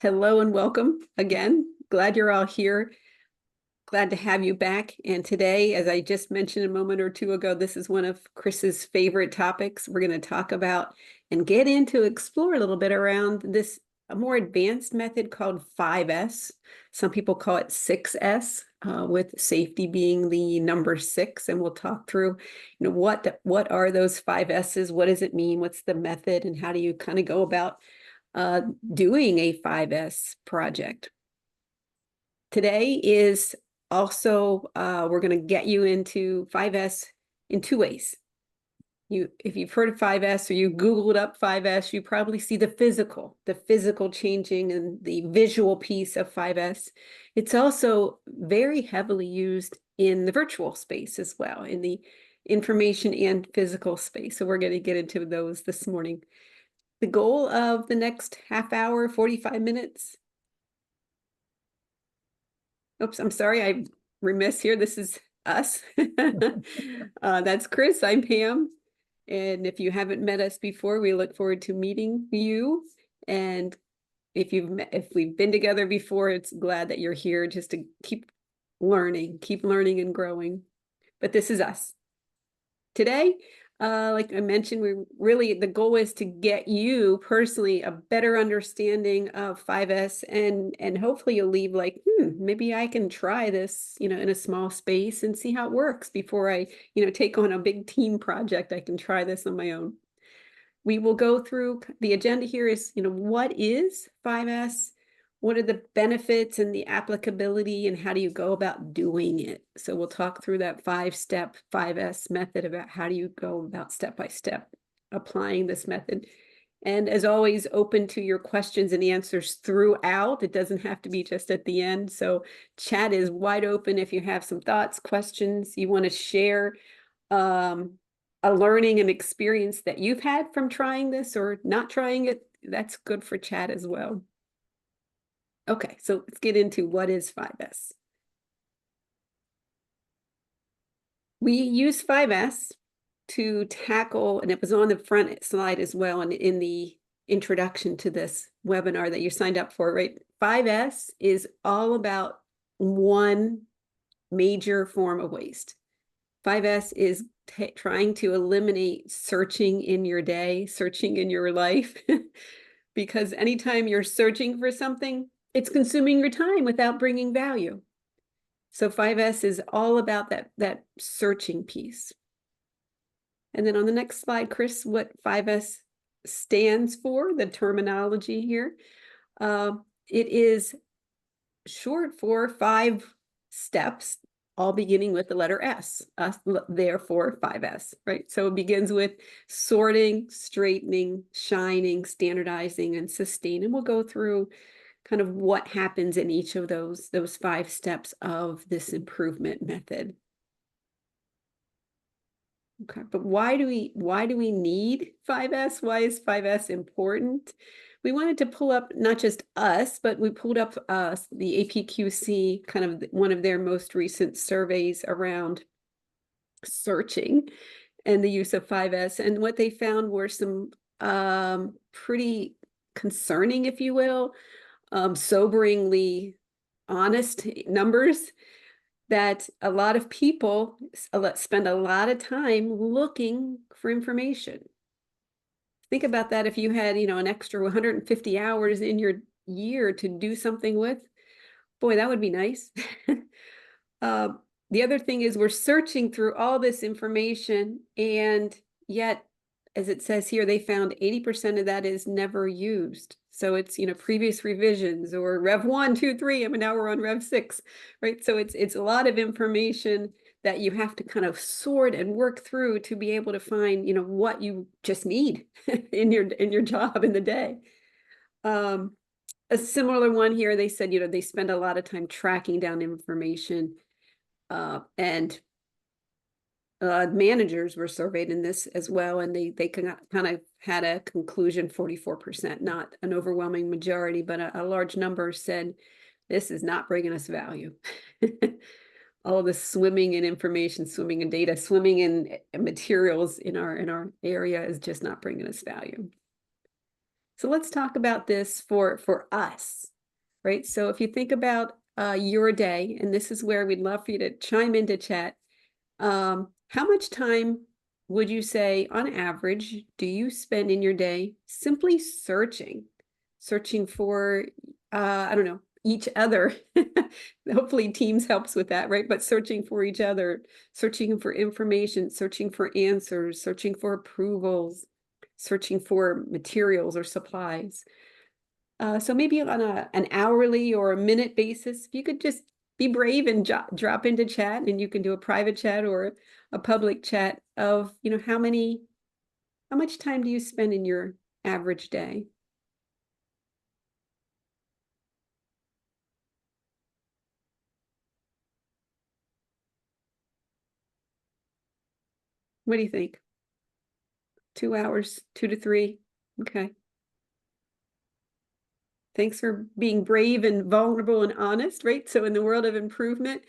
Hello and welcome again. Glad you're all here. Glad to have you back. And today, as I just mentioned a moment or two ago, this is one of Chris's favorite topics. We're going to talk about and get into explore a little bit around this a more advanced method called 5S. Some people call it 6S, with safety being the number 6. And we'll talk through, what are those 5S's? What does it mean? What's the method? And how do you kind of go about doing a 5S project? Today is also, we're going to get you into 5S in two ways. If you've heard of 5S or you Googled up 5S, you probably see the physical changing and the visual piece of 5S. It's also very heavily used in the virtual space as well, in the information and physical space. So we're going to get into those this morning. The goal of the next half hour, 45 minutes. Oops, I'm sorry, I'm remiss here. This is us. That's Chris, I'm Pam. And if you haven't met us before, we look forward to meeting you. And if we've been together before, it's glad that you're here just to keep learning and growing. But this is us. Today, like I mentioned, the goal is to get you personally a better understanding of 5S, and hopefully you'll leave like, maybe I can try this, in a small space and see how it works before I, take on a big team project. I can try this on my own. We will go through the agenda here is, what is 5S? What are the benefits and the applicability, and how do you go about doing it? So we'll talk through that 5-step 5S method about how do you go about step by step applying this method. And as always, open to your questions and answers throughout. It doesn't have to be just at the end. So chat is wide open if you have some thoughts, questions, you want to share a learning and experience that you've had from trying this or not trying it. That's good for chat as well. Okay, so let's get into what is 5S. We use 5S to tackle, and it was on the front slide as well, and in the introduction to this webinar that you signed up for, right? 5S is all about one major form of waste. 5S is trying to eliminate searching in your day, searching in your life, because anytime you're searching for something, it's consuming your time without bringing value. So 5S is all about that searching piece. And then on the next slide, Chris, what 5S stands for, the terminology here. It is short for 5 steps, all beginning with the letter S, therefore 5S, right? So it begins with sorting, straightening, shining, standardizing, and sustain. And we'll go through kind of what happens in each of those 5 steps of this improvement method. Okay, but why do we need 5S? Why is 5S important? We wanted to pull up not just us, but we pulled up the APQC, kind of one of their most recent surveys around searching and the use of 5S. And what they found were some pretty concerning, if you will, soberingly honest numbers, that a lot of people spend a lot of time looking for information. Think about that. If you had, an extra 150 hours in your year to do something with, boy, that would be nice. The other thing is we're searching through all this information, and yet, as it says here, they found 80% of that is never used. So it's, previous revisions or Rev 1, 2, 3, and now we're on Rev 6, right? So it's a lot of information that you have to kind of sort and work through to be able to find, what you just need in your job in the day. A similar one here, they said, they spend a lot of time tracking down information, and managers were surveyed in this as well, and they kind of had a conclusion, 44%, not an overwhelming majority, but a large number said this is not bringing us value. All the swimming in information, swimming in data, swimming in materials in our area is just not bringing us value. So let's talk about this for us, right? So if you think about your day, and this is where we'd love for you to chime into chat. How much time would you say, on average, do you spend in your day simply searching for, I don't know, each other? Hopefully, Teams helps with that, right? But searching for each other, searching for information, searching for answers, searching for approvals, searching for materials or supplies. So maybe on an hourly or a minute basis, if you could just be brave and drop into chat, and you can do a private chat or a public chat of, how much time do you spend in your average day? What do you think? 2 hours, 2 to 3? Okay. Thanks for being brave and vulnerable and honest, right? So in the world of improvement,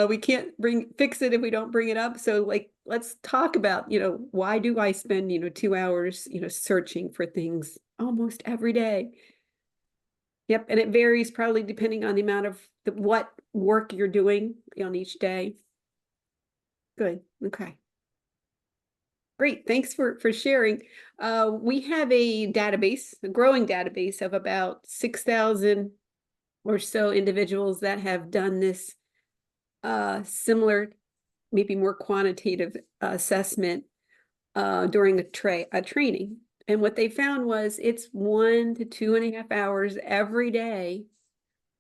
we can't fix it if we don't bring it up. So like, let's talk about, why do I spend, 2 hours, searching for things almost every day? Yep, and it varies probably depending on the amount of what work you're doing on each day. Good. Okay. Great. Thanks for sharing. We have a database, a growing database of about 6,000 or so individuals that have done this similar, maybe more quantitative assessment during a training. And what they found was it's 1 to 2.5 hours every day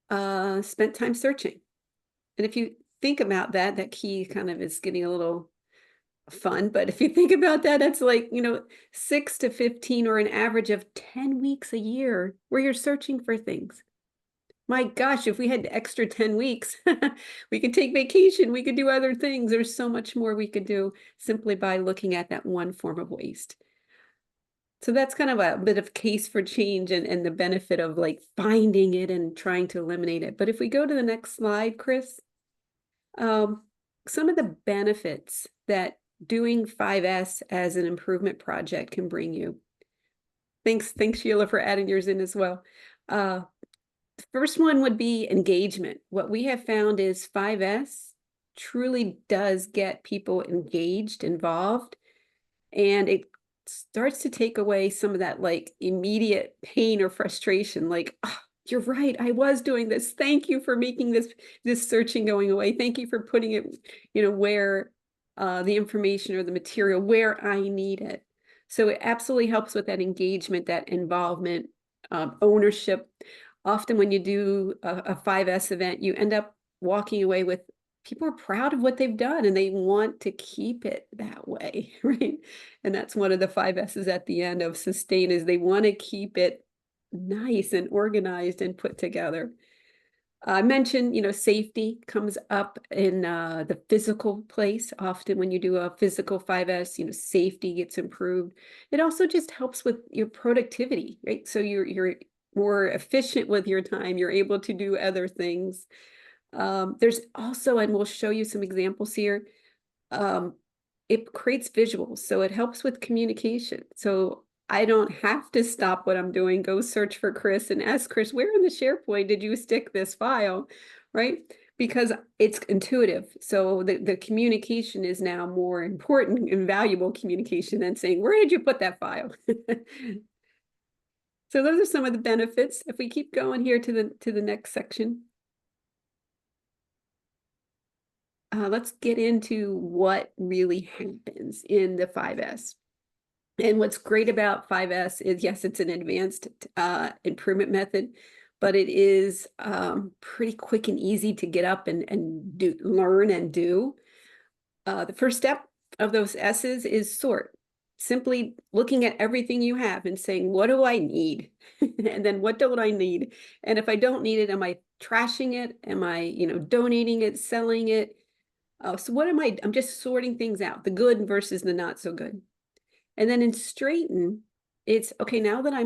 spent time searching. And if you think about that, that key kind of is getting a little fun. But if you think about that, that's like, 6 to 15 or an average of 10 weeks a year where you're searching for things. My gosh, if we had extra 10 weeks, we could take vacation, we could do other things. There's so much more we could do simply by looking at that one form of waste. So that's kind of a bit of case for change, and the benefit of like finding it and trying to eliminate it. But if we go to the next slide, Chris, um, some of the benefits that doing 5S as an improvement project can bring you. Thanks, Sheila, for adding yours in as well. First one would be engagement. What we have found is 5S truly does get people engaged, involved, and it starts to take away some of that like immediate pain or frustration. Like, oh, you're right, I was doing this. Thank you for making this searching going away. Thank you for putting it, where the information or the material where I need it. So it absolutely helps with that engagement, that involvement, ownership. Often when you do a 5S event, you end up walking away with people are proud of what they've done and they want to keep it that way, right? And that's one of the 5S's at the end of sustain, is they want to keep it nice and organized and put together. I mentioned, safety comes up in the physical place. Often when you do a physical 5S, safety gets improved. It also just helps with your productivity, right? So you're more efficient with your time. You're able to do other things. There's also, and we'll show you some examples here, it creates visuals. So it helps with communication. So I don't have to stop what I'm doing, go search for Chris and ask Chris, where in the SharePoint did you stick this file, right? Because it's intuitive. So the communication is now more important and valuable communication than saying, where did you put that file? So those are some of the benefits. If we keep going here to the next section. Let's get into what really happens in the 5S. And what's great about 5S is, yes, it's an advanced improvement method, but it is pretty quick and easy to get up and learn and do. The first step of those S's is sort. Simply looking at everything you have and saying, what do I need? And then what don't I need? And if I don't need it, am I trashing it? Am I, donating it, selling it? So what am I? I'm just sorting things out, the good versus the not so good. And then in straighten, it's okay, now that I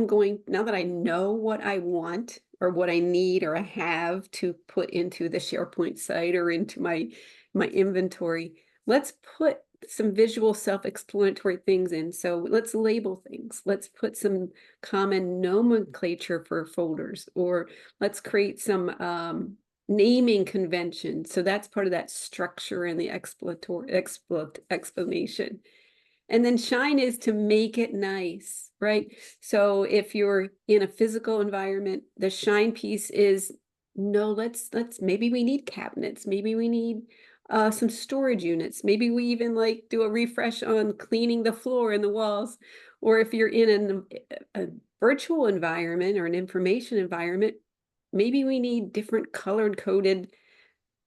know what I want or what I need or I have to put into the SharePoint site or into my inventory, let's put some visual self-explanatory things in. So let's label things. Let's put some common nomenclature for folders, or let's create some naming convention. So that's part of that structure and the explanation. And then shine is to make it nice, right? So if you're in a physical environment, the shine piece is, no, let's maybe we need cabinets, maybe we need some storage units, maybe we even like do a refresh on cleaning the floor and the walls. Or if you're in a virtual environment or an information environment, maybe we need different colored coded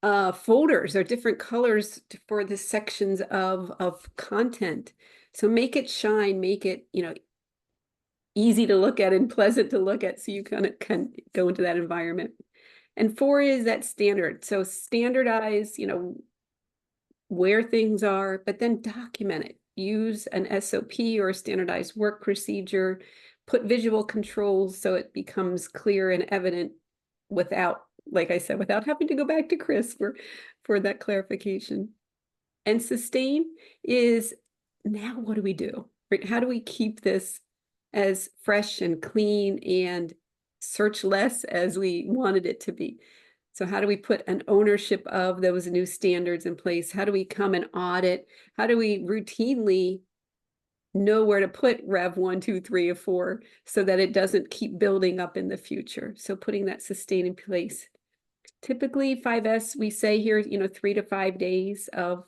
folders or different colors for the sections of content. So make it shine, make it, easy to look at and pleasant to look at, so you kind of can go into that environment. And 4 is that standard. So standardize, where things are, but then document it. Use an SOP or a standardized work procedure, put visual controls so it becomes clear and evident without, like I said, without having to go back to Chris for that clarification. And sustain is, now what do we do? Right? How do we keep this as fresh and clean and search less as we wanted it to be? So how do we put an ownership of those new standards in place? How do we come and audit? How do we routinely know where to put Rev 1, 2, 3, or 4 so that it doesn't keep building up in the future? So putting that sustain in place. Typically 5S, we say here, 3 to 5 days of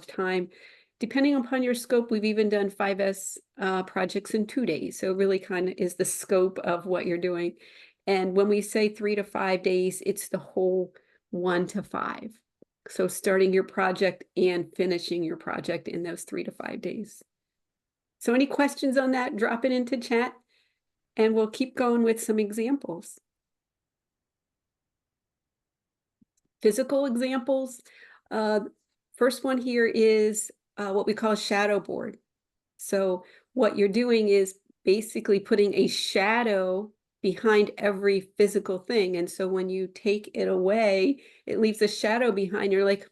time. Depending upon your scope, we've even done 5S projects in 2 days. So it really kind of is the scope of what you're doing. And when we say 3 to 5 days, it's the whole 1 to 5. So starting your project and finishing your project in those 3 to 5 days. So any questions on that, drop it into chat and we'll keep going with some examples. Physical examples. First one here is what we call a shadow board. So what you're doing is basically putting a shadow behind every physical thing. And so when you take it away, it leaves a shadow behind. You're like,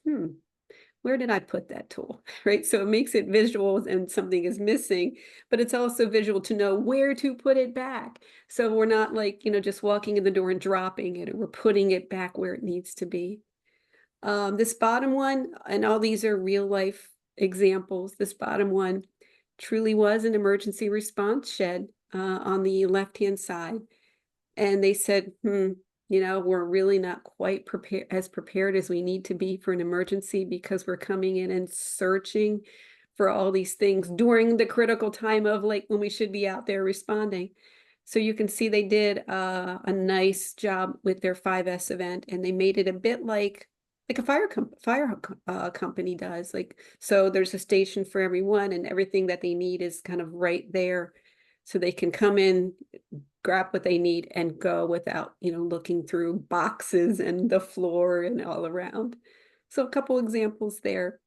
where did I put that tool? Right? So it makes it visual and something is missing, but it's also visual to know where to put it back. So we're not like, just walking in the door and dropping it, we're putting it back where it needs to be. This bottom one, and all these are real life examples. This bottom one truly was an emergency response shed on the left-hand side. And they said, we're really not quite prepared as we need to be for an emergency, because we're coming in and searching for all these things during the critical time of like when we should be out there responding. So you can see they did a nice job with their 5S event, and they made it a bit like a fire company does. So there's a station for everyone, and everything that they need is kind of right there. So they can come in, grab what they need, and go without, looking through boxes and the floor and all around. So a couple examples there.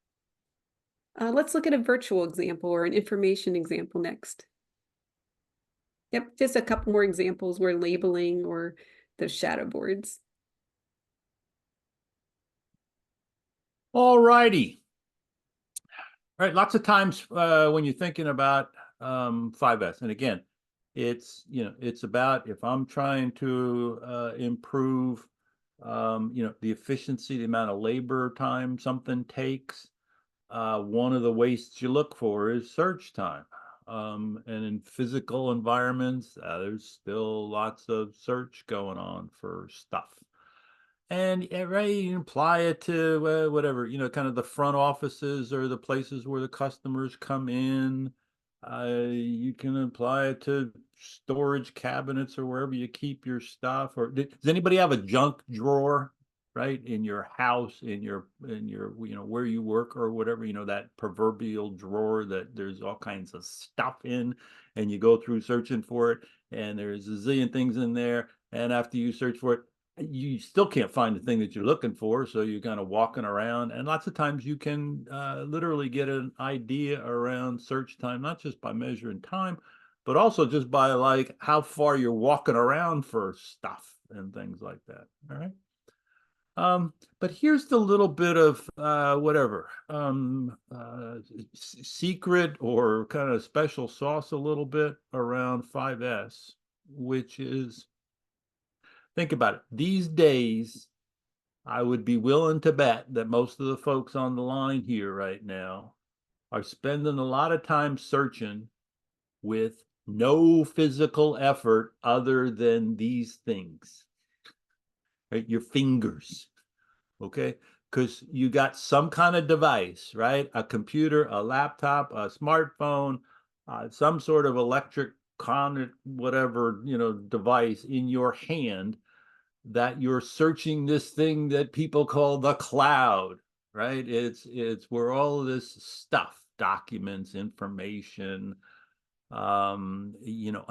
Let's look at a virtual example or an information example next. Yep, just a couple more examples where labeling or the shadow boards. All righty. All right, lots of times when you're thinking about 5S, and again, it's about, if I'm trying to improve the efficiency, the amount of labor time something takes, one of the wastes you look for is search time. And in physical environments, there's still lots of search going on for stuff. And right, you apply it to whatever, kind of the front offices or the places where the customers come in. You can apply it to storage cabinets or wherever you keep your stuff. Or does anybody have a junk drawer, right, in your house, in your where you work or whatever, that proverbial drawer that there's all kinds of stuff in, and you go through searching for it, and there's a zillion things in there, and after you search for it, you still can't find the thing that you're looking for, so you're kind of walking around. And lots of times you can literally get an idea around search time, not just by measuring time, but also just by like how far you're walking around for stuff and things like that. All right. But here's the little bit of whatever secret or kind of special sauce a little bit around 5S, which is, think about it. These days, I would be willing to bet that most of the folks on the line here right now are spending a lot of time searching with no physical effort other than these things, right? Your fingers, okay? Because you got some kind of device, right? A computer, a laptop, a smartphone, some sort of electric con, whatever, device in your hand that you're searching this thing that people call the cloud, right? It's where all of this stuff, documents, information, a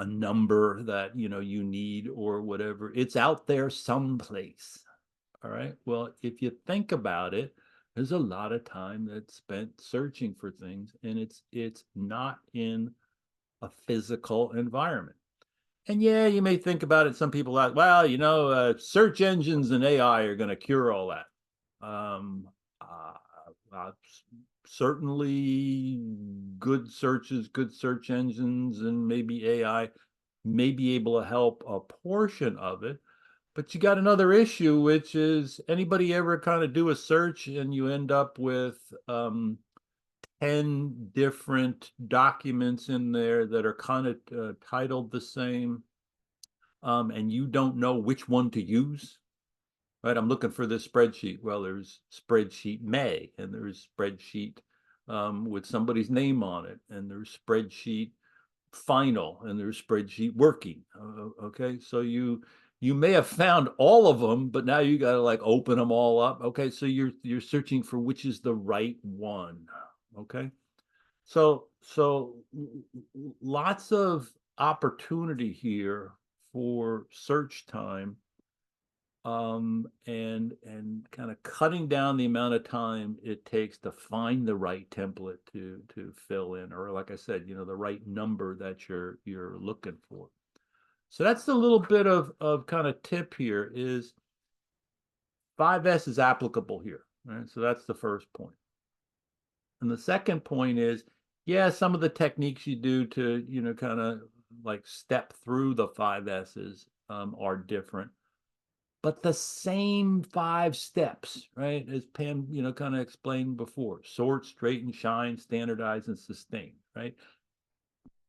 number that you need or whatever, it's out there someplace. All right. Well, if you think about it, there's a lot of time that's spent searching for things, and it's not in a physical environment. And yeah, you may think about it. Some people are, well, search engines and AI are going to cure all that. Um, uh, uh, Certainly, good searches, good search engines, and maybe AI may be able to help a portion of it. But you got another issue, which is, anybody ever kind of do a search and you end up with 10 different documents in there that are kind of titled the same, and you don't know which one to use, right? I'm looking for this spreadsheet. Well, there's spreadsheet May, and there's spreadsheet with somebody's name on it, and there's spreadsheet final, and there's spreadsheet working. Okay, so you may have found all of them, but now you got to like open them all up. Okay, so you're searching for which is the right one. Okay, so lots of opportunity here for search time, and kind of cutting down the amount of time it takes to find the right template to fill in, or like I said, the right number that you're looking for. So that's the little bit of kind of tip here is 5S is applicable here, right? So that's the first point. And the second point is, yeah, some of the techniques you do to, kind of like step through the 5S's are different, but the same 5 steps, right? As Pam, kind of explained before: sort, straighten, shine, standardize, and sustain, right?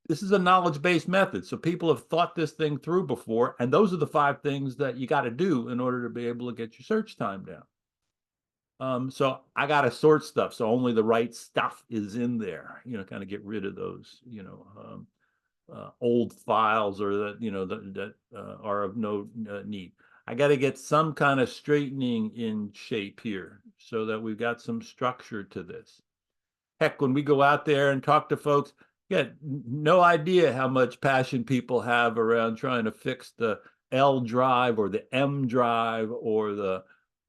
This is a knowledge-based method. So people have thought this thing through before, and those are the 5 things that you got to do in order to be able to get your search time down. So I got to sort stuff, so only the right stuff is in there, kind of get rid of those, old files, or that are of no need. I got to get some kind of straightening in shape here so that we've got some structure to this. Heck, when we go out there and talk to folks, you got no idea how much passion people have around trying to fix the L drive or the M drive, or the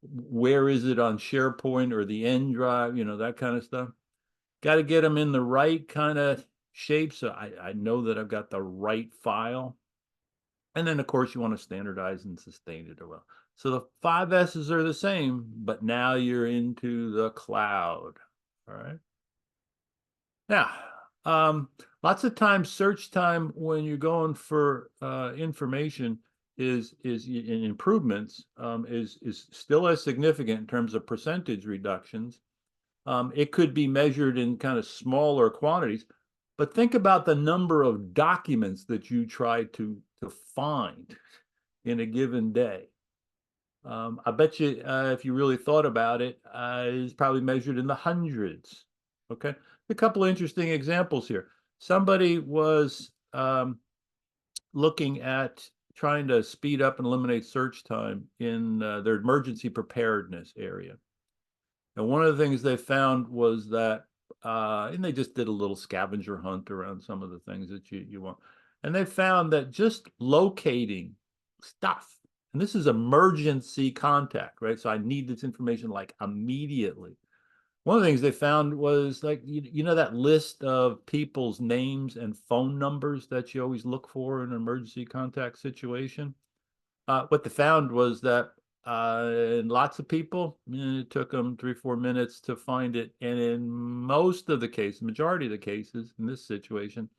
where is it on SharePoint, or the N drive, that kind of stuff. Got to get them in the right kind of shape so I know that I've got the right file. And then, of course, you want to standardize and sustain it well. So the 5S's are the same, but now you're into the cloud. All right. Now, lots of times search time when you're going for information is in improvements, is still as significant in terms of percentage reductions. It could be measured in kind of smaller quantities, but think about the number of documents that you try to find in a given day. I bet you, if you really thought about it, is probably measured in the hundreds. Okay, a couple of interesting examples here. Somebody was looking at trying to speed up and eliminate search time in their emergency preparedness area. And one of the things they found was that, and they just did a little scavenger hunt around some of the things that you want. And they found that just locating stuff, and this is emergency contact, right? So I need this information like immediately. One of the things they found was, like, that list of people's names and phone numbers that you always look for in an emergency contact situation. What they found was that And lots of people, it took them 3-4 minutes to find it. And in most of the cases, majority of the cases in this situation,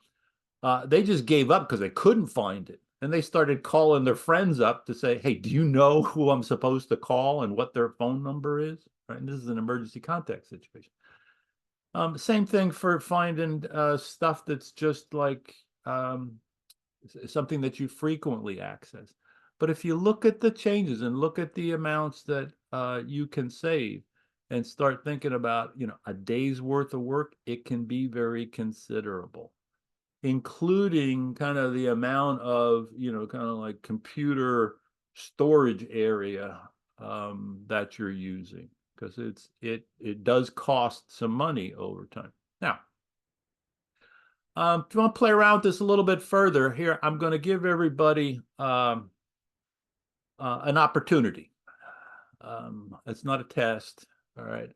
they just gave up because they couldn't find it. And they started calling their friends up to say, hey, do you know who I'm supposed to call and what their phone number is? Right? And this is an emergency contact situation. Same thing for finding stuff that's just like something that you frequently access. But if you look at the changes and look at the amounts that you can save and start thinking about, a day's worth of work, it can be very considerable, including kind of the amount of, kind of like computer storage area that you're using, because it does cost some money over time. Now, if you want to play around with this a little bit further, here I'm going to give everybody an opportunity. It's not a test, all right.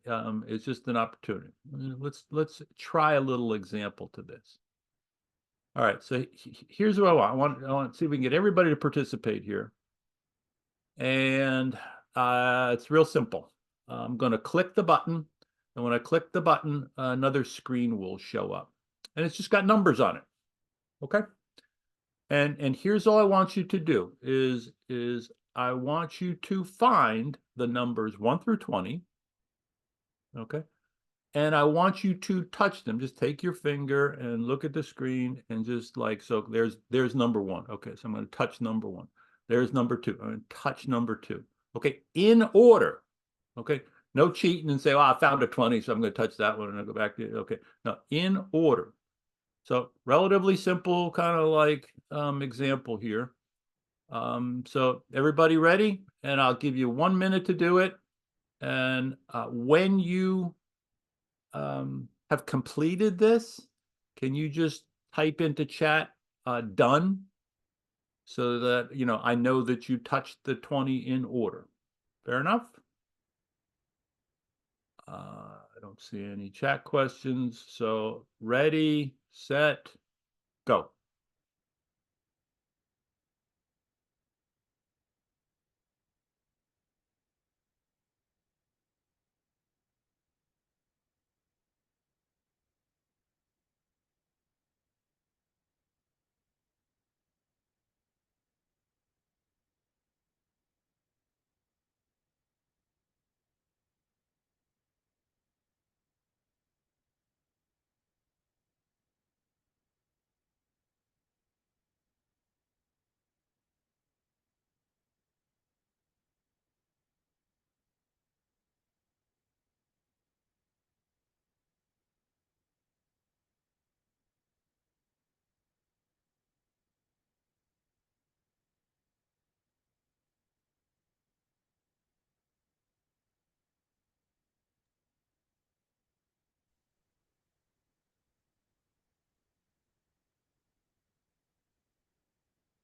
It's just an opportunity. Let's try a little example to this. All right, so here's what I want to see if we can get everybody to participate here. And it's real simple. I'm going to click the button, and when I click the button, another screen will show up. And it's just got numbers on it. Okay? And here's all I want you to do is I want you to find the numbers 1 through 20. Okay? And I want you to touch them. Just take your finger and look at the screen and just like, so there's number 1. Okay, so I'm going to touch number 1. There's number 2. I'm going to touch number 2. Okay, in order. Okay, no cheating and say, oh, I found a 20, so I'm going to touch that one and I'll go back to it. Okay, no, in order. So relatively simple kind of like example here. So everybody ready? And I'll give you 1 minute to do it. And when you have completed this, can you just type into chat done, so that I know that you touched the 20 in order. Fair enough? I don't see any chat questions, so ready, set, go.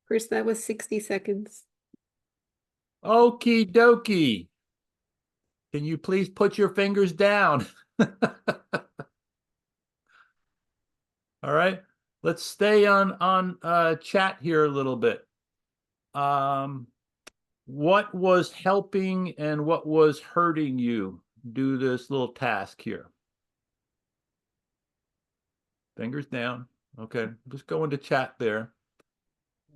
Chris, that was 60 seconds. Okie dokie. Can you please put your fingers down? All right, let's stay on chat here a little bit. What was helping and what was hurting you do this little task here? Fingers down. Okay, just go into chat there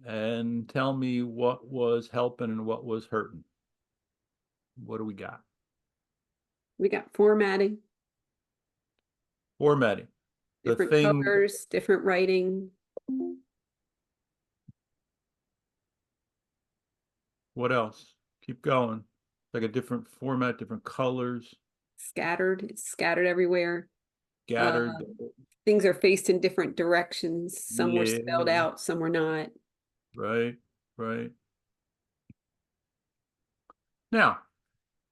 and tell me what was helping and what was hurting. What do we got? We got formatting, Formatting. different colors, different writing. What else? Keep going. Like a different format, different colors. Scattered. It's scattered everywhere. Scattered. Things are faced in different directions. Some were spelled Yeah. out, some were not. Right, right. Now,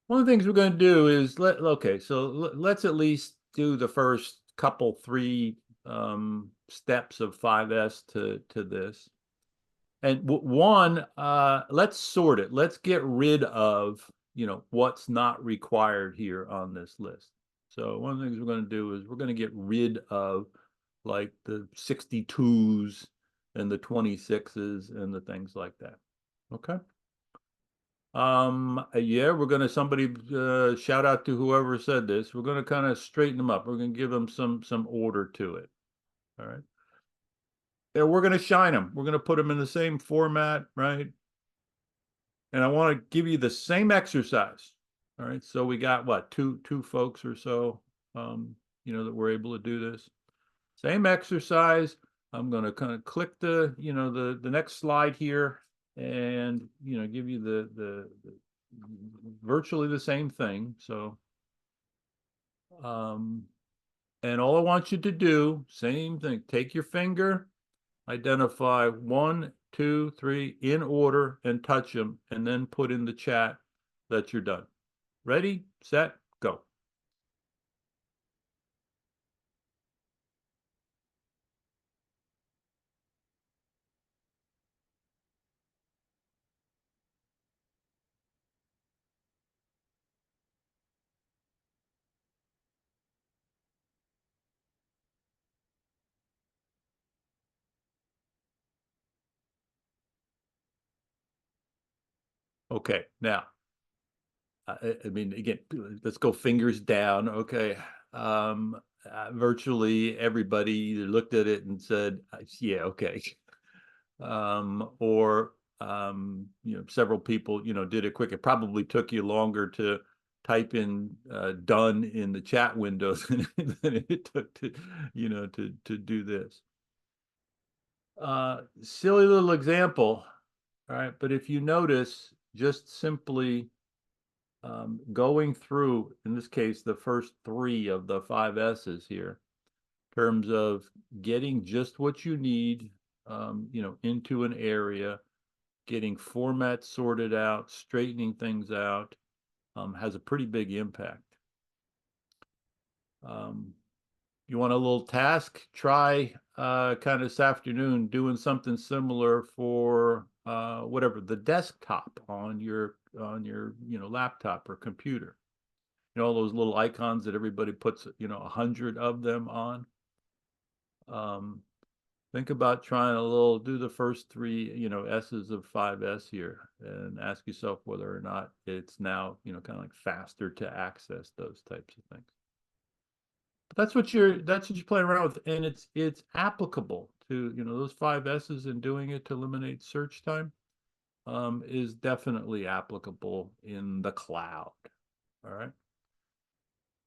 one of the things we're going to do is let's at least do the first couple, 3 steps of 5S to this. And one, let's sort it. Let's get rid of, what's not required here on this list. So one of the things we're going to do is we're going to get rid of like the 62s and the 26s and the things like that. Okay. Yeah, we're gonna somebody shout out to whoever said this. We're gonna kind of straighten them up. We're gonna give them some order to it. All right. Yeah, we're gonna shine them. We're gonna put them in the same format, right? And I want to give you the same exercise. All right. So we got what, two folks or so, that we're able to do this. Same exercise. I'm going to kind of click the next slide here and, give you the virtually the same thing. So, and all I want you to do, same thing, take your finger, identify 1, 2, 3 in order and touch them, and then put in the chat that you're done. Ready, set, go. Okay, now, I mean, again, let's go fingers down. Okay. Virtually everybody either looked at it and said, yeah, okay. Or, several people, did it quick. It probably took you longer to type in done in the chat windows than it took to do this. Silly little example. All right. But if you notice, just simply going through, in this case, the first 3 of the 5 S's here, in terms of getting just what you need, into an area, getting formats sorted out, straightening things out, has a pretty big impact. You want a little task? Try kind of this afternoon doing something similar for whatever, the desktop on your laptop or computer. All those little icons that everybody puts 100 of them on. Think about trying do the first 3 S's of 5S here, and ask yourself whether or not it's now kind of like faster to access those types of things. But that's what you're playing around with, and it's applicable to those 5 S's, and doing it to eliminate search time is definitely applicable in the cloud. All right.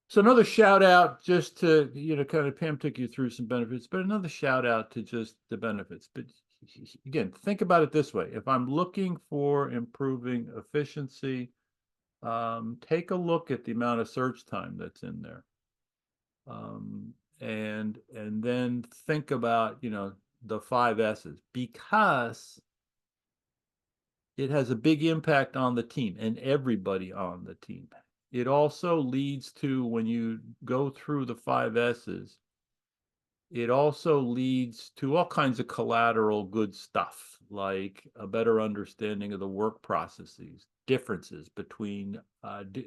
So another shout out, just to, kind of, Pam took you through some benefits, but another shout out to just the benefits. But again, think about it this way. If I'm looking for improving efficiency, take a look at the amount of search time that's in there. And then think about, the 5 S's, because it has a big impact on the team and everybody on the team. It also leads to, when you go through the 5 S's, it also leads to all kinds of collateral good stuff, like a better understanding of the work processes, differences between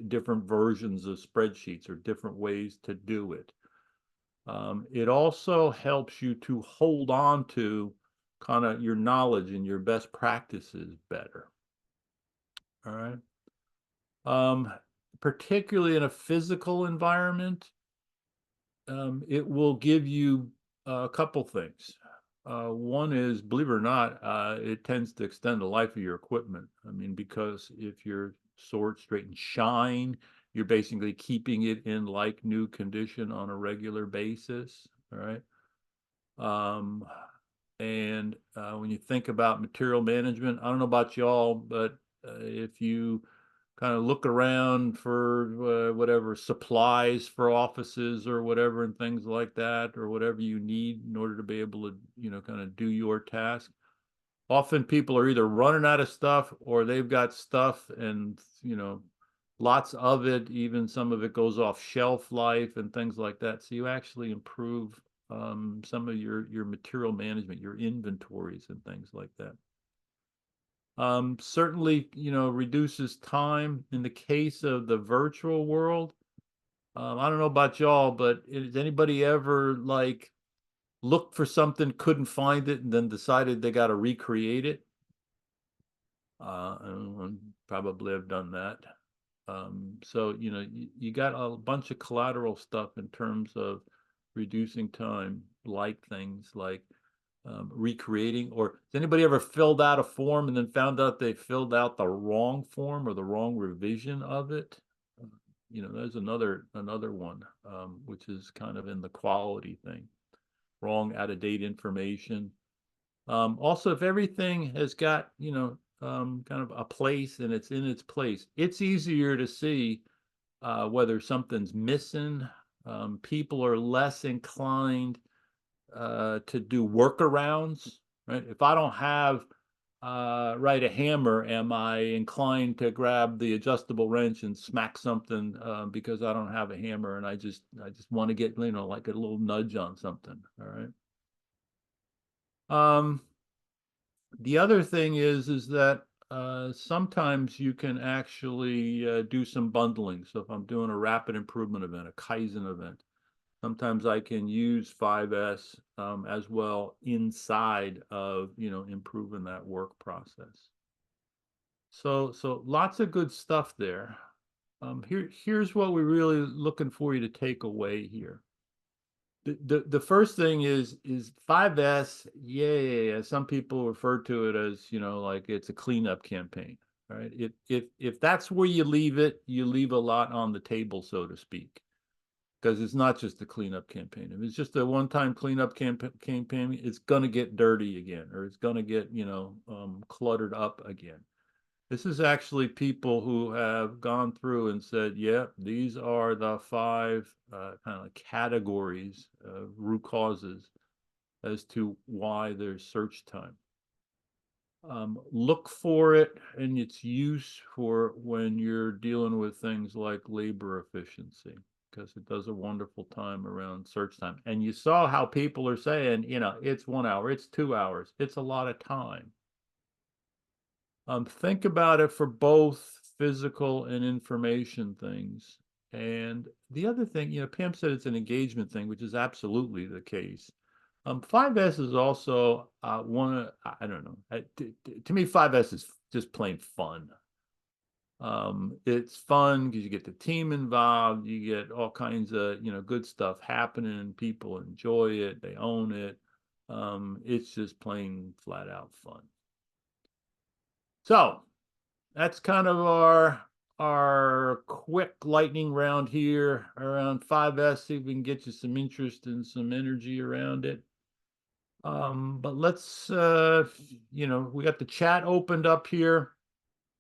different versions of spreadsheets or different ways to do it. It also helps you to hold on to kind of your knowledge and your best practices better. All right. Particularly in a physical environment, it will give you a couple things. One is, believe it or not, it tends to extend the life of your equipment. I mean, because if you're sort, straighten, shine, you're basically keeping it in like new condition on a regular basis. All right. And when you think about material management, I don't know about y'all, but if you kind of look around for whatever supplies for offices or whatever, and things like that, or whatever you need in order to be able to, kind of do your task. Often people are either running out of stuff, or they've got stuff and, lots of it, even some of it goes off shelf life and things like that. So you actually improve some of your material management, your inventories and things like that. Certainly, reduces time in the case of the virtual world. I don't know about y'all, but has anybody ever like looked for something, couldn't find it, and then decided they got to recreate it? probably have done that. So, you know, you got a bunch of collateral stuff in terms of reducing time, like things like recreating, or has anybody ever filled out a form and then found out they filled out the wrong form or the wrong revision of it? You know, there's another one, which is kind of in the quality thing, wrong, out of date information. Also, if everything has got, you know, kind of a place and it's in its place, it's easier to see whether something's missing. People are less inclined to do workarounds, right? If I don't have a hammer, am I inclined to grab the adjustable wrench and smack something because I don't have a hammer and I just want to get, you know, like a little nudge on something, all right? The other thing is that sometimes you can actually do some bundling. So if I'm doing a rapid improvement event, a Kaizen event, sometimes I can use 5S as well inside of, you know, improving that work process. So lots of good stuff there. Here's what we're really looking for you to take away here. The first thing is 5S. Yeah, some people refer to it as, you know, like it's a cleanup campaign. All right. If that's where you leave it, you leave a lot on the table, so to speak, because it's not just a cleanup campaign. If it's just a one-time cleanup campaign, it's gonna get dirty again, or it's gonna get, you know, cluttered up again. This is actually people who have gone through and said, yeah, these are the 5 kind of categories of root causes as to why there's search time. Look for it and its use for when you're dealing with things like labor efficiency, because it does a wonderful time around search time. And you saw how people are saying, you know, it's 1 hour, it's 2 hours, it's a lot of time. Think about it for both physical and information things. And the other thing, you know, Pam said it's an engagement thing, which is absolutely the case. 5S is also I don't know. To me, 5S is just plain fun. It's fun because you get the team involved, you get all kinds of, you know, good stuff happening, people enjoy it, they own it. It's just plain flat out fun. So that's kind of our quick lightning round here around 5S. See if we can get you some interest and some energy around it. But let's, you know, we got the chat opened up here.